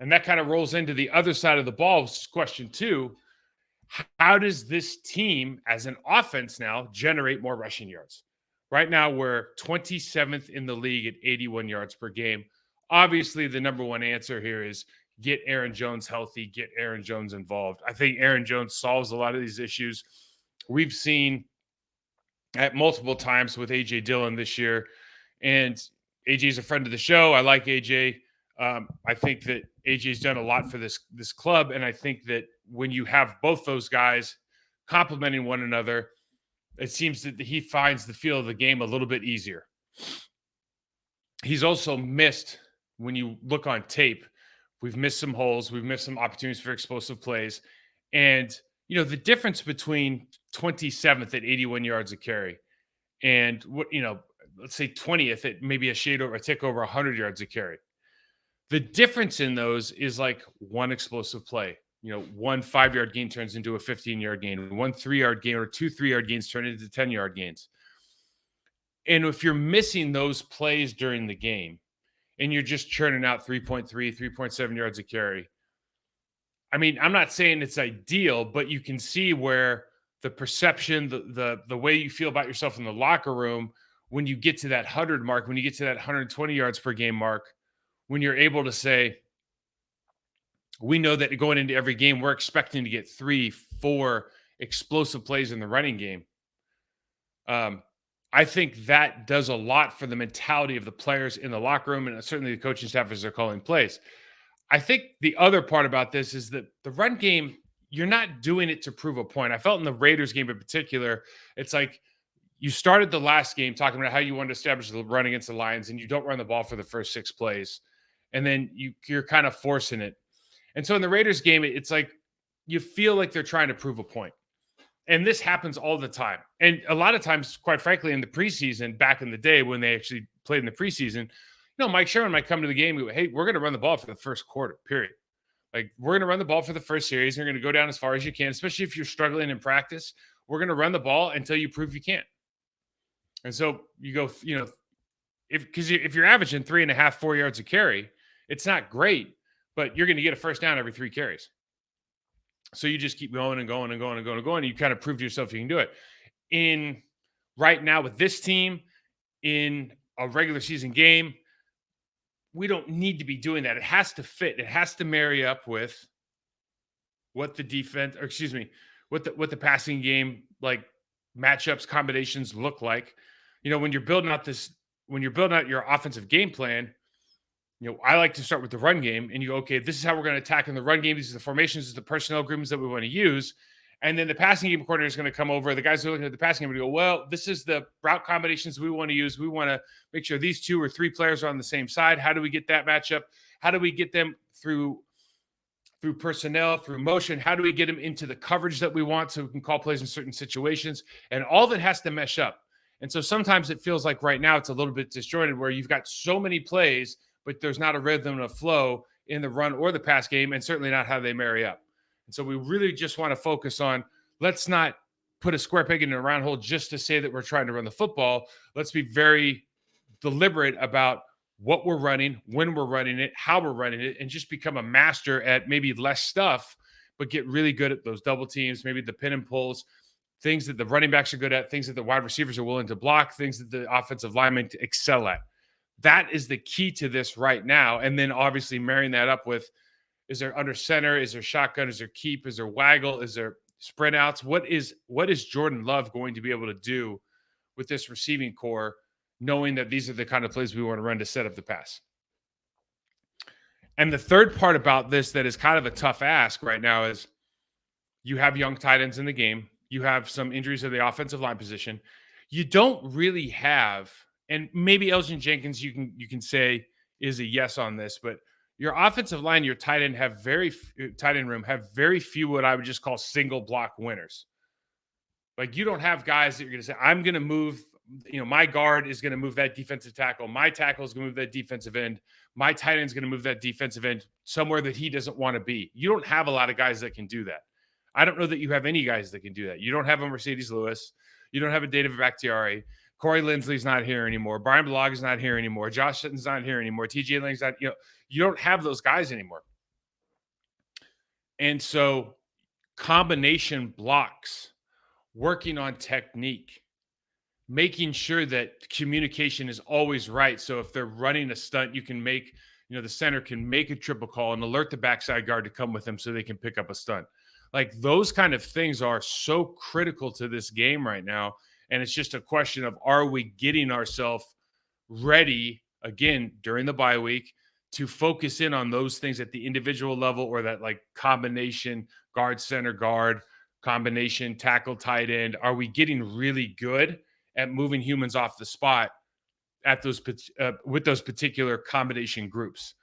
And that kind of rolls into the other side of the ball. Question two, how does this team as an offense now generate more rushing yards? Right now, we're 27th in the league at 81 yards per game. Obviously, the number one answer here is get Aaron Jones healthy, get Aaron Jones involved. I think Aaron Jones solves a lot of these issues. We've seen at multiple times with AJ Dillon this year, and AJ is a friend of the show. I like AJ. I think that AJ's done a lot for this club, and I think that when you have both those guys complementing one another, it seems that he finds the feel of the game a little bit easier. He's also missed, when you look on tape, we've missed some holes, we've missed some opportunities for explosive plays, and the difference between 27th at 81 yards a carry and let's say 20th at maybe a tick over 100 yards a carry. The difference in those is like one explosive play. 1 5-yard gain turns into a 15-yard gain. 1 3-yard gain or 2 3-yard gains turn into 10-yard gains. And if you're missing those plays during the game and you're just churning out 3.3, 3.7 yards a carry, I mean, I'm not saying it's ideal, but you can see where the perception, the way you feel about yourself in the locker room, when you get to that 100 mark, when you get to that 120 yards per game mark, when you're able to say, we know that going into every game, we're expecting to get 3-4 explosive plays in the running game. I think that does a lot for the mentality of the players in the locker room and certainly the coaching staff as they're calling plays. I think the other part about this is that the run game, you're not doing it to prove a point. I felt in the Raiders game in particular, it's like you started the last game talking about how you wanted to establish the run against the Lions, and you don't run the ball for the first 6 plays. And then you're kind of forcing it. And so in the Raiders game, it's like you feel like they're trying to prove a point. And this happens all the time. And a lot of times, quite frankly, in the preseason, back in the day when they actually played in the preseason, Mike Sherman might come to the game and go, hey, we're going to run the ball for the first quarter, period. Like, we're going to run the ball for the first series. You're going to go down as far as you can, especially if you're struggling in practice. We're going to run the ball until you prove you can't. And so you go, if you're averaging 3.5, 4 yards a carry, it's not great, but you're going to get a first down every 3 carries. So you just keep going and going and going and going and going, and you kind of prove to yourself you can do it. Right now with this team, in a regular season game, we don't need to be doing that. It has to fit. It has to marry up with what the defense, or excuse me, what the passing game, like, matchups, combinations look like. When you're building out your offensive game plan, I like to start with the run game, and you go, okay, this is how we're going to attack in the run game. These are the formations, these are the personnel groupings that we want to use. And then the passing game coordinator is going to come over. The guys who are looking at the passing game and go, well, this is the route combinations we want to use. We want to make sure these 2 or 3 players are on the same side. How do we get that matchup? How do we get them through personnel, through motion? How do we get them into the coverage that we want so we can call plays in certain situations? And all of it has to mesh up. And so sometimes it feels like right now it's a little bit disjointed where you've got so many plays, but there's not a rhythm and a flow in the run or the pass game, and certainly not how they marry up. And so we really just want to focus on, let's not put a square peg in a round hole just to say that we're trying to run the football. Let's be very deliberate about what we're running, when we're running it, how we're running it, and just become a master at maybe less stuff, but get really good at those double teams, maybe the pin and pulls, things that the running backs are good at, things that the wide receivers are willing to block, things that the offensive linemen excel at. That is the key to this right now. And then obviously marrying that up with, is there under center? Is there shotgun? Is there keep? Is there waggle? Is there sprint outs? What is Jordan Love going to be able to do with this receiving core, knowing that these are the kind of plays we want to run to set up the pass? And the third part about this that is kind of a tough ask right now is you have young tight ends in the game. You have some injuries at the offensive line position. You don't really have, and maybe Elgin Jenkins, you can say is a yes on this, but your offensive line, your tight end room have very few what I would just call single block winners. Like, you don't have guys that you're going to say, I'm going to move, my guard is going to move that defensive tackle. My tackle is going to move that defensive end. My tight end is going to move that defensive end somewhere that he doesn't want to be. You don't have a lot of guys that can do that. I don't know that you have any guys that can do that. You don't have a Mercedes Lewis. You don't have a David Bakhtiari. Corey Linsley's not here anymore. Brian Bulaga is not here anymore. Josh Sitton's not here anymore. TJ Lang's not, you don't have those guys anymore. And so combination blocks, working on technique, making sure that communication is always right. So if they're running a stunt, you can make, the center can make a triple call and alert the backside guard to come with them so they can pick up a stunt. Like those kind of things are so critical to this game right now. And it's just a question of, are we getting ourselves ready again during the bye week to focus in on those things at the individual level, or that like combination guard, center guard, combination tackle, tight end? Are we getting really good at moving humans off the spot at those with those particular combination groups?